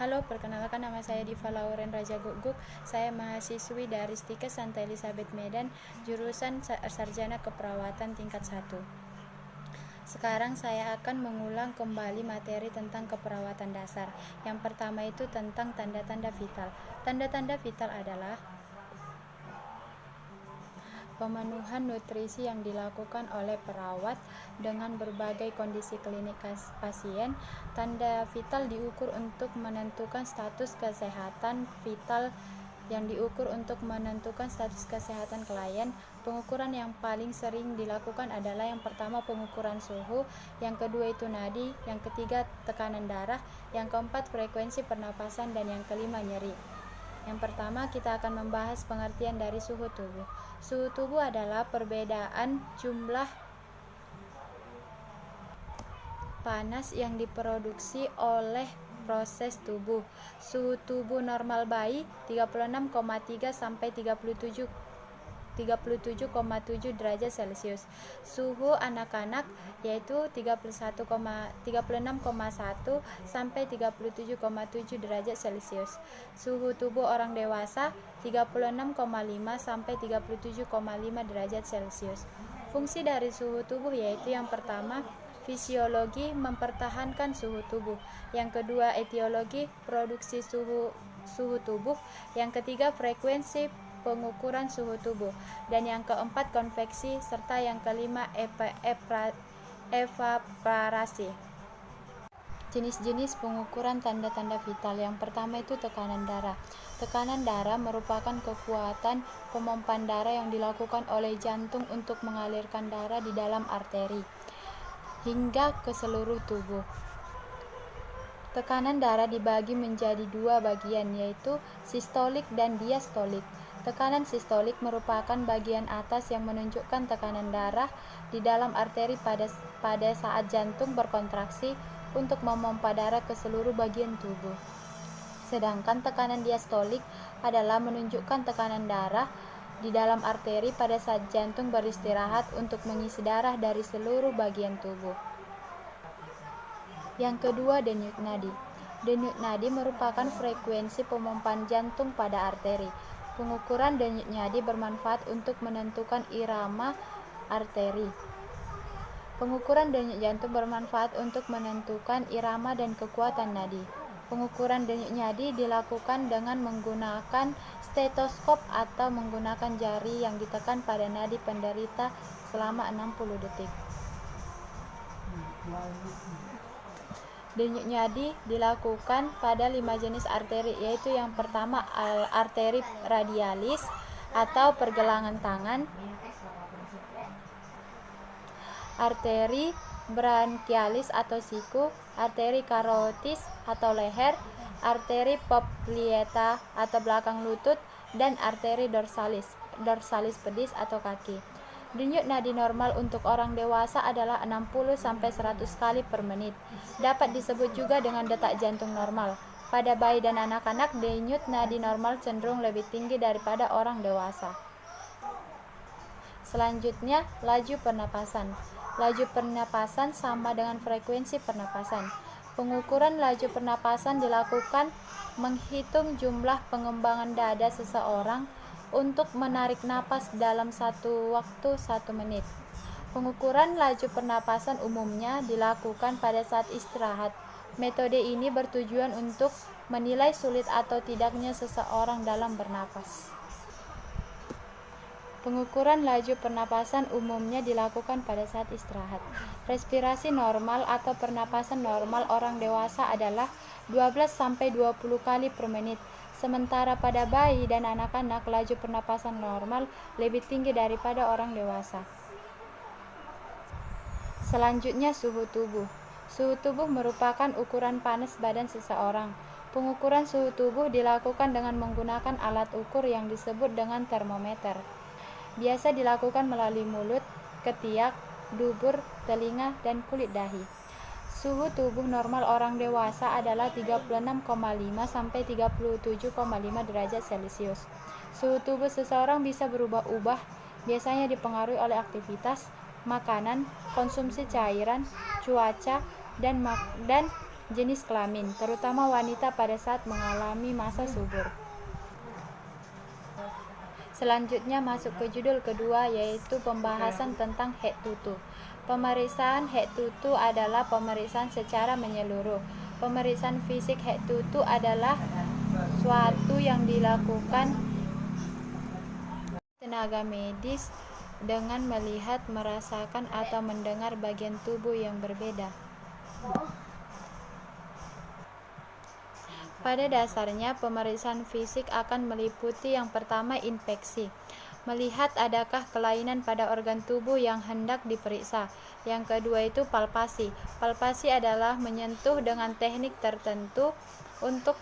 Halo, perkenalkan nama saya Diva Lauren Raja Guguk. Saya mahasiswi dari Stikes Santa Elizabeth Medan, jurusan Sarjana Keperawatan tingkat 1. Sekarang saya akan mengulang kembali materi tentang keperawatan dasar. Yang pertama itu tentang tanda-tanda vital. Tanda-tanda vital adalah pemenuhan nutrisi yang dilakukan oleh perawat dengan berbagai kondisi klinik pasien. Tanda vital diukur untuk menentukan status kesehatan vital klien. Pengukuran yang paling sering dilakukan adalah yang pertama pengukuran suhu, yang kedua itu nadi, yang ketiga tekanan darah, yang keempat frekuensi pernapasan, dan yang kelima nyeri. Yang pertama kita akan membahas pengertian dari suhu tubuh. Suhu tubuh adalah perbedaan jumlah panas yang diproduksi oleh proses tubuh. Suhu tubuh normal bayi 36,3 sampai 37,7 derajat Celcius. Suhu anak-anak yaitu 36,1 sampai 37,7 derajat Celcius. Suhu tubuh orang dewasa 36,5 sampai 37,5 derajat Celcius. Fungsi dari suhu tubuh yaitu yang pertama fisiologi, mempertahankan suhu tubuh. Yang kedua etiologi, produksi suhu tubuh. Yang ketiga frekuensi pengukuran suhu tubuh, dan yang keempat konveksi, serta yang kelima evaporasi. Jenis-jenis pengukuran tanda-tanda vital. Yang pertama itu tekanan darah. Tekanan darah merupakan kekuatan pemompaan darah yang dilakukan oleh jantung untuk mengalirkan darah di dalam arteri hingga ke seluruh tubuh. Tekanan darah dibagi menjadi dua bagian, yaitu sistolik dan diastolik. Tekanan sistolik merupakan bagian atas yang menunjukkan tekanan darah di dalam arteri pada saat jantung berkontraksi untuk memompa darah ke seluruh bagian tubuh. Sedangkan tekanan diastolik adalah menunjukkan tekanan darah di dalam arteri pada saat jantung beristirahat untuk mengisi darah dari seluruh bagian tubuh. Yang kedua, denyut nadi. Denyut nadi merupakan frekuensi pemompaan jantung pada arteri. Pengukuran denyut nadi bermanfaat untuk menentukan irama arteri. Pengukuran denyut jantung bermanfaat untuk menentukan irama dan kekuatan nadi. Pengukuran denyut nadi dilakukan dengan menggunakan stetoskop atau menggunakan jari yang ditekan pada nadi penderita selama 60 detik. Denyut nadi dilakukan pada 5 jenis arteri, yaitu yang pertama arteri radialis atau pergelangan tangan, arteri branchialis atau siku, arteri karotis atau leher, arteri popliteal atau belakang lutut, dan arteri dorsalis pedis atau kaki. Denyut nadi normal untuk orang dewasa adalah 60 sampai 100 kali per menit. Dapat disebut juga dengan detak jantung normal. Pada bayi dan anak-anak, denyut nadi normal cenderung lebih tinggi daripada orang dewasa. Selanjutnya, laju pernapasan. Laju pernapasan sama dengan frekuensi pernapasan. Pengukuran laju pernapasan dilakukan menghitung jumlah pengembangan dada seseorang untuk menarik napas dalam waktu 1 menit. Pengukuran laju pernapasan umumnya dilakukan pada saat istirahat. Metode ini bertujuan untuk menilai sulit atau tidaknya seseorang dalam bernapas. Pengukuran laju pernapasan umumnya dilakukan pada saat istirahat. Respirasi normal atau pernapasan normal orang dewasa adalah 12 sampai 20 kali per menit. Sementara pada bayi dan anak-anak laju pernapasan normal lebih tinggi daripada orang dewasa. Selanjutnya suhu tubuh. Suhu tubuh merupakan ukuran panas badan seseorang. Pengukuran suhu tubuh dilakukan dengan menggunakan alat ukur yang disebut dengan termometer. Biasa dilakukan melalui mulut, ketiak, dubur, telinga, dan kulit dahi. Suhu tubuh normal orang dewasa adalah 36,5 sampai 37,5 derajat Celcius. Suhu tubuh seseorang bisa berubah-ubah, biasanya dipengaruhi oleh aktivitas, makanan, konsumsi cairan, cuaca, dan jenis kelamin, terutama wanita pada saat mengalami masa subur. Selanjutnya masuk ke judul kedua, yaitu pembahasan tentang head tutu. Pemeriksaan head tutu adalah pemeriksaan secara menyeluruh. Pemeriksaan fisik head tutu adalah suatu yang dilakukan tenaga medis dengan melihat, merasakan, atau mendengar bagian tubuh yang berbeda. Pada dasarnya, pemeriksaan fisik akan meliputi yang pertama inspeksi, melihat adakah kelainan pada organ tubuh yang hendak diperiksa. Yang kedua itu palpasi. Palpasi adalah menyentuh dengan teknik tertentu untuk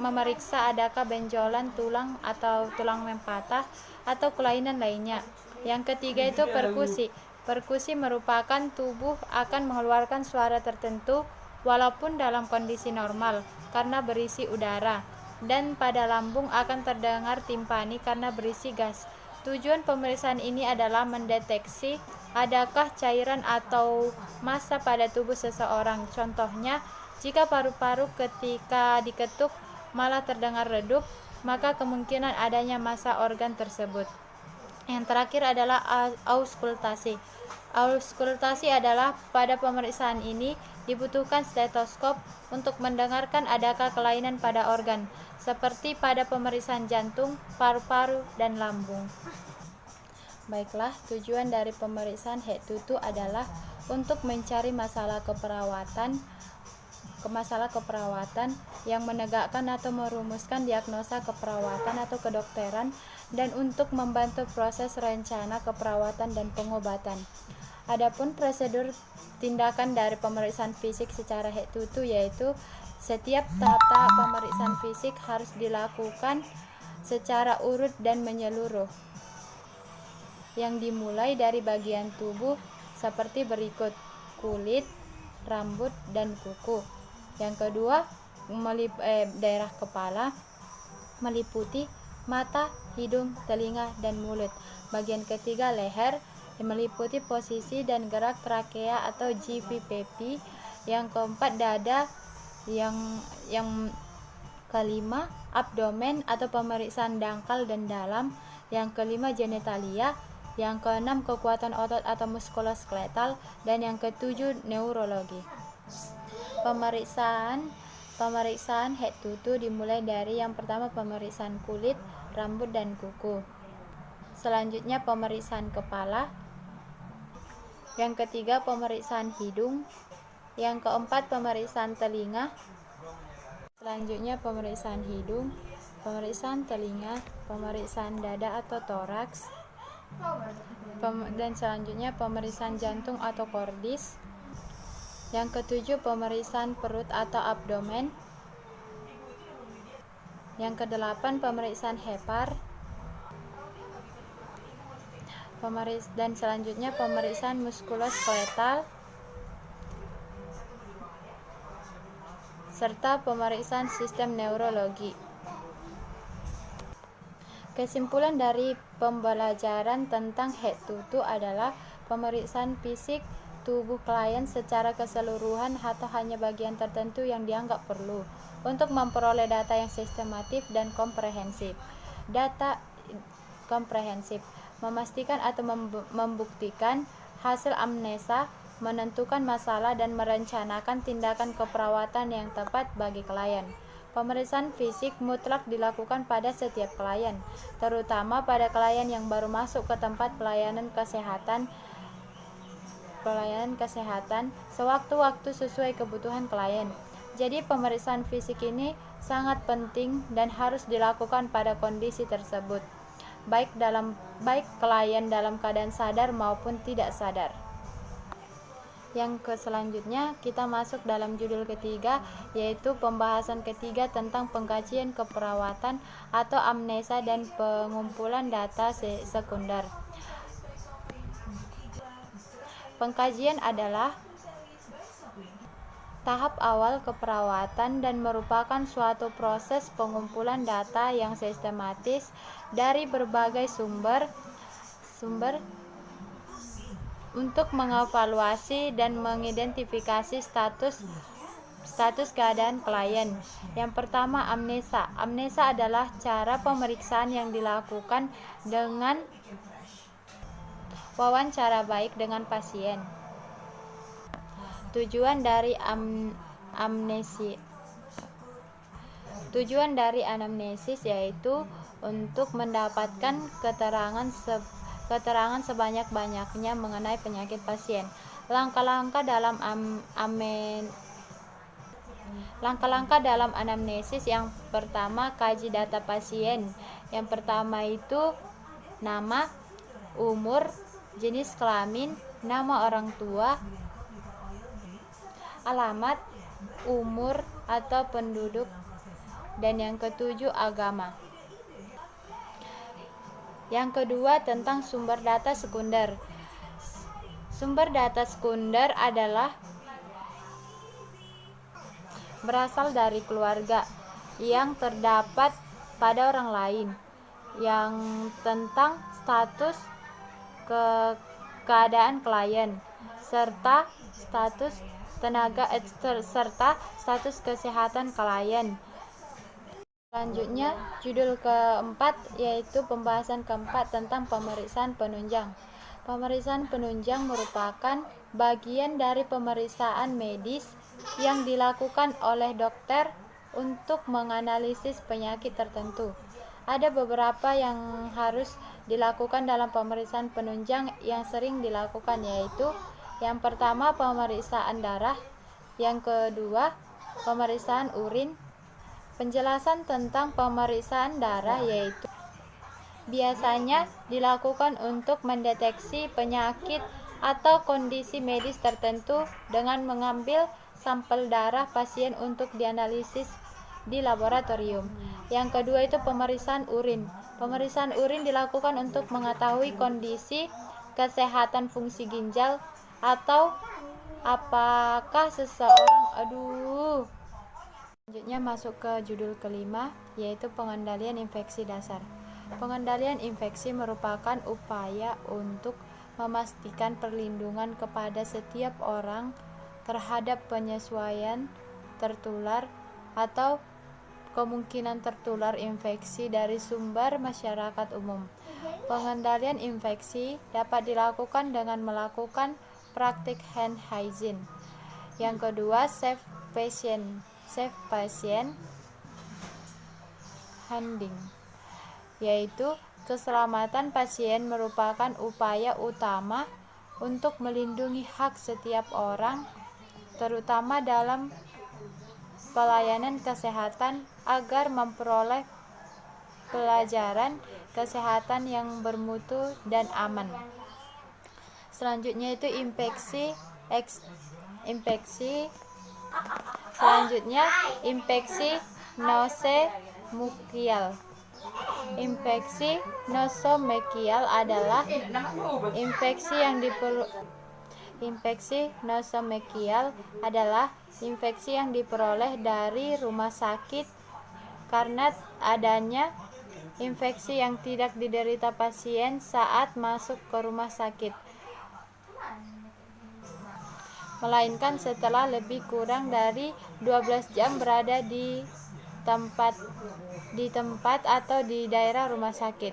memeriksa adakah benjolan tulang atau tulang yang patah atau kelainan lainnya. Yang ketiga itu perkusi. Perkusi merupakan tubuh akan mengeluarkan suara tertentu walaupun dalam kondisi normal karena berisi udara, dan pada lambung akan terdengar timpani karena berisi gas. Tujuan pemeriksaan ini adalah mendeteksi adakah cairan atau massa pada tubuh seseorang. Contohnya, jika paru-paru ketika diketuk malah terdengar redup, maka kemungkinan adanya massa organ tersebut. Yang terakhir adalah auskultasi. Auskultasi adalah pada pemeriksaan ini dibutuhkan stetoskop untuk mendengarkan adakah kelainan pada organ, seperti pada pemeriksaan jantung, paru-paru, dan lambung. Baiklah, tujuan dari pemeriksaan head tutu adalah untuk mencari masalah keperawatan yang menegakkan atau merumuskan diagnosa keperawatan atau kedokteran, dan untuk membantu proses rencana keperawatan dan pengobatan. Adapun prosedur tindakan dari pemeriksaan fisik secara head tutu yaitu setiap tahap-tahap pemeriksaan fisik harus dilakukan secara urut dan menyeluruh, yang dimulai dari bagian tubuh seperti berikut: kulit, rambut, dan kuku. Yang kedua, daerah kepala meliputi mata, hidung, telinga, dan mulut. Bagian ketiga, leher, meliputi posisi dan gerak trakea atau GVPP. Yang keempat, dada. Yang kelima, abdomen atau pemeriksaan dangkal dan dalam. Yang kelima, genitalia. Yang keenam, kekuatan otot atau muskuloskeletal. Dan yang ketujuh, neurologi. Pemeriksaan head tutu dimulai dari yang pertama pemeriksaan kulit, rambut, dan kuku. Selanjutnya pemeriksaan kepala. Yang ketiga pemeriksaan hidung. Yang keempat pemeriksaan telinga. Selanjutnya pemeriksaan hidung, pemeriksaan telinga, pemeriksaan dada atau toraks, dan selanjutnya pemeriksaan jantung atau kordis. Yang ketujuh pemeriksaan perut atau abdomen. Yang kedelapan pemeriksaan hepar. Dan selanjutnya pemeriksaan muskuloskeletal serta pemeriksaan sistem neurologi. Kesimpulan dari pembelajaran tentang head tutu adalah pemeriksaan fisik tubuh klien secara keseluruhan atau hanya bagian tertentu yang dianggap perlu untuk memperoleh data yang sistematif dan komprehensif. Data komprehensif memastikan atau membuktikan hasil amnesa, menentukan masalah, dan merencanakan tindakan keperawatan yang tepat bagi klien. Pemeriksaan fisik mutlak dilakukan pada setiap klien, terutama pada klien yang baru masuk ke tempat pelayanan kesehatan sewaktu-waktu sesuai kebutuhan klien. Jadi pemeriksaan fisik ini sangat penting dan harus dilakukan pada kondisi tersebut, baik klien dalam keadaan sadar maupun tidak sadar. Yang selanjutnya kita masuk dalam judul ketiga, yaitu pembahasan ketiga tentang pengkajian keperawatan atau amnesa dan pengumpulan data sekunder. Pengkajian adalah tahap awal keperawatan dan merupakan suatu proses pengumpulan data yang sistematis dari berbagai sumber untuk mengevaluasi dan mengidentifikasi status Status keadaan klien. Yang pertama, amnesa. Amnesa adalah cara pemeriksaan yang dilakukan dengan wawancara baik dengan pasien. Tujuan dari anamnesis yaitu untuk mendapatkan keterangan sebanyak-banyaknya mengenai penyakit pasien. Langkah-langkah dalam anamnesis. Yang pertama, kaji data pasien. Yang pertama itu nama, umur, jenis kelamin, nama orang tua, alamat, umur atau penduduk, dan yang ketujuh, agama. Yang kedua, tentang sumber data sekunder. Sumber data sekunder adalah berasal dari keluarga yang terdapat pada orang lain, yang tentang status keadaan klien, serta status status kesehatan klien. Selanjutnya, judul keempat yaitu pembahasan keempat tentang pemeriksaan penunjang. Pemeriksaan penunjang merupakan bagian dari pemeriksaan medis yang dilakukan oleh dokter untuk menganalisis penyakit tertentu. Ada beberapa yang harus dilakukan dalam pemeriksaan penunjang yang sering dilakukan, yaitu yang pertama, pemeriksaan darah, yang kedua, pemeriksaan urin. Penjelasan tentang pemeriksaan darah yaitu biasanya dilakukan untuk mendeteksi penyakit atau kondisi medis tertentu dengan mengambil sampel darah pasien untuk dianalisis di laboratorium. Yang kedua itu pemeriksaan urin. Pemeriksaan urin dilakukan untuk mengetahui kondisi kesehatan fungsi ginjal atau apakah seseorang Selanjutnya masuk ke judul kelima, yaitu pengendalian infeksi dasar. Pengendalian infeksi merupakan upaya untuk memastikan perlindungan kepada setiap orang terhadap penyesuaian tertular atau kemungkinan tertular infeksi dari sumber masyarakat umum. Pengendalian infeksi dapat dilakukan dengan melakukan praktik hand hygiene. Yang kedua, safe patient handling, yaitu keselamatan pasien merupakan upaya utama untuk melindungi hak setiap orang, terutama dalam pelayanan kesehatan, agar memperoleh pelajaran kesehatan yang bermutu dan aman. Selanjutnya itu infeksi nosomekial. Infeksi nosomekial adalah infeksi yang diperoleh dari rumah sakit karena adanya infeksi yang tidak diderita pasien saat masuk ke rumah sakit, melainkan setelah lebih kurang dari 12 jam berada di tempat atau di daerah rumah sakit.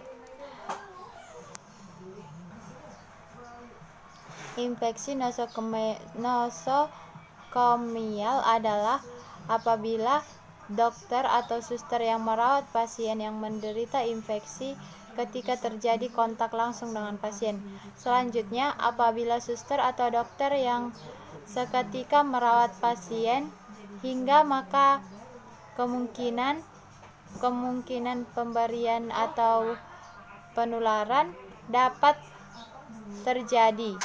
Infeksi nosokomial adalah apabila dokter atau suster yang merawat pasien yang menderita infeksi ketika terjadi kontak langsung dengan pasien. Selanjutnya, apabila suster atau dokter yang seketika merawat pasien hingga maka kemungkinan pemberian atau penularan dapat terjadi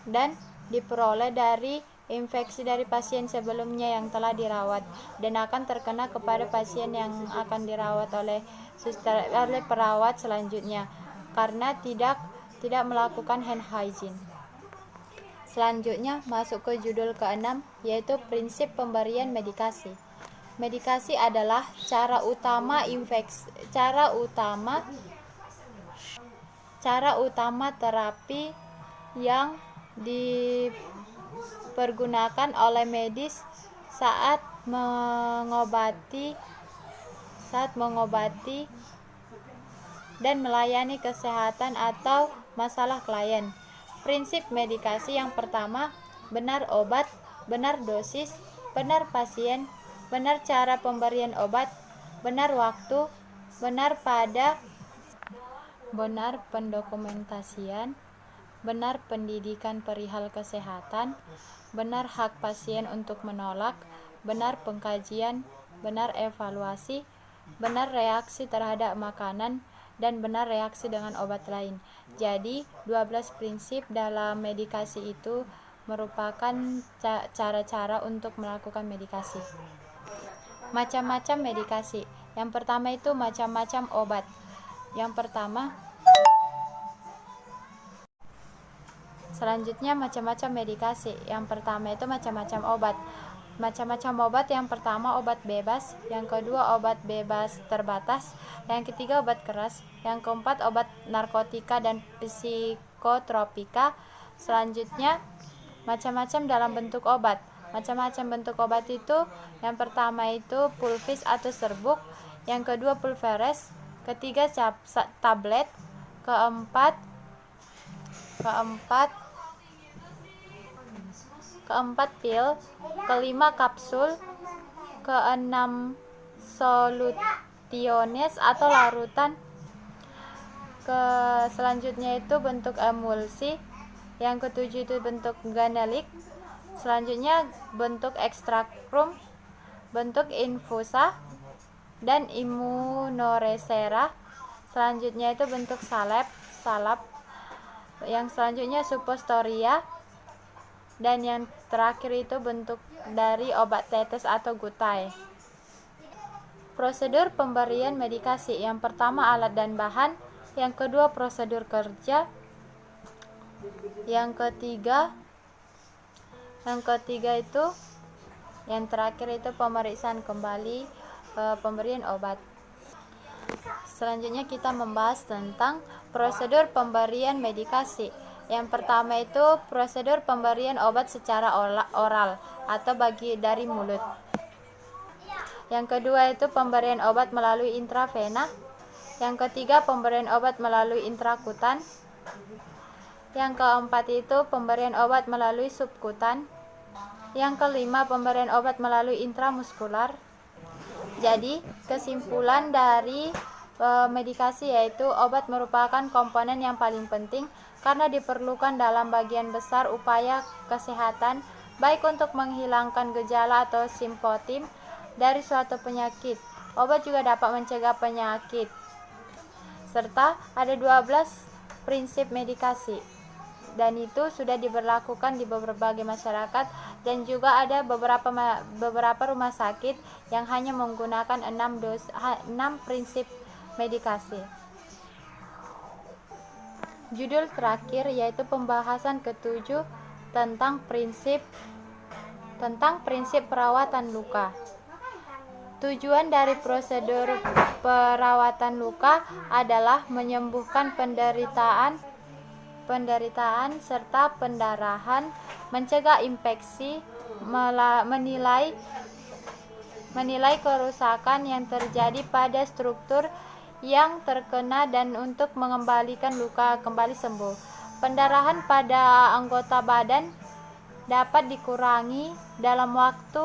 dan diperoleh dari infeksi dari pasien sebelumnya yang telah dirawat dan akan terkena kepada pasien yang akan dirawat oleh perawat selanjutnya karena tidak melakukan hand hygiene. Selanjutnya masuk ke judul ke-6, yaitu prinsip pemberian medikasi. Medikasi adalah cara utama terapi yang dipergunakan oleh medis saat mengobati dan melayani kesehatan atau masalah klien. Prinsip medikasi yang pertama, benar obat, benar dosis, benar pasien, benar cara pemberian obat, benar waktu, benar pendokumentasian, benar pendidikan perihal kesehatan, benar hak pasien untuk menolak, benar pengkajian, benar evaluasi, benar reaksi terhadap makanan, dan benar reaksi dengan obat lain. Jadi, 12 prinsip dalam medikasi itu merupakan cara-cara untuk melakukan medikasi. Macam-macam medikasi. Yang pertama itu macam-macam obat. Yang pertama, selanjutnya macam-macam medikasi. Yang pertama itu macam-macam obat. Macam-macam obat, yang pertama obat bebas, yang kedua obat bebas terbatas, yang ketiga obat keras, yang keempat obat narkotika dan psikotropika. Selanjutnya macam-macam dalam bentuk obat. Macam-macam bentuk obat itu, yang pertama itu pulvis atau serbuk, yang kedua pulveres, ketiga tablet, keempat pil, kelima kapsul, keenam solutiones atau larutan, selanjutnya itu bentuk emulsi, yang ketujuh itu bentuk granulik, selanjutnya bentuk ekstrak krum, bentuk infusa dan imunoresera, selanjutnya itu bentuk salep, yang selanjutnya suppositoria, dan yang terakhir itu bentuk dari obat tetes atau gutai. Prosedur pemberian medikasi, yang pertama alat dan bahan, yang kedua prosedur kerja, yang ketiga itu, yang terakhir itu pemeriksaan kembali pemberian obat. Selanjutnya kita membahas tentang prosedur pemberian medikasi. Yang pertama itu prosedur pemberian obat secara oral atau dari mulut. Yang kedua itu pemberian obat melalui intravena. Yang ketiga pemberian obat melalui intrakutan. Yang keempat itu pemberian obat melalui subkutan. Yang kelima pemberian obat melalui intramuskular. Jadi kesimpulan dari medikasi yaitu obat merupakan komponen yang paling penting karena diperlukan dalam bagian besar upaya kesehatan, baik untuk menghilangkan gejala atau simptom dari suatu penyakit. Obat juga dapat mencegah penyakit. Serta ada 12 prinsip medikasi. Dan itu sudah diberlakukan di berbagai masyarakat, dan juga ada beberapa rumah sakit yang hanya menggunakan 6 prinsip medikasi. Judul terakhir yaitu pembahasan ke-7 tentang prinsip perawatan luka. Tujuan dari prosedur perawatan luka adalah menyembuhkan penderitaan serta pendarahan, mencegah infeksi, menilai kerusakan yang terjadi pada struktur yang terkena dan untuk mengembalikan luka kembali sembuh. Pendarahan pada anggota badan dapat dikurangi dalam waktu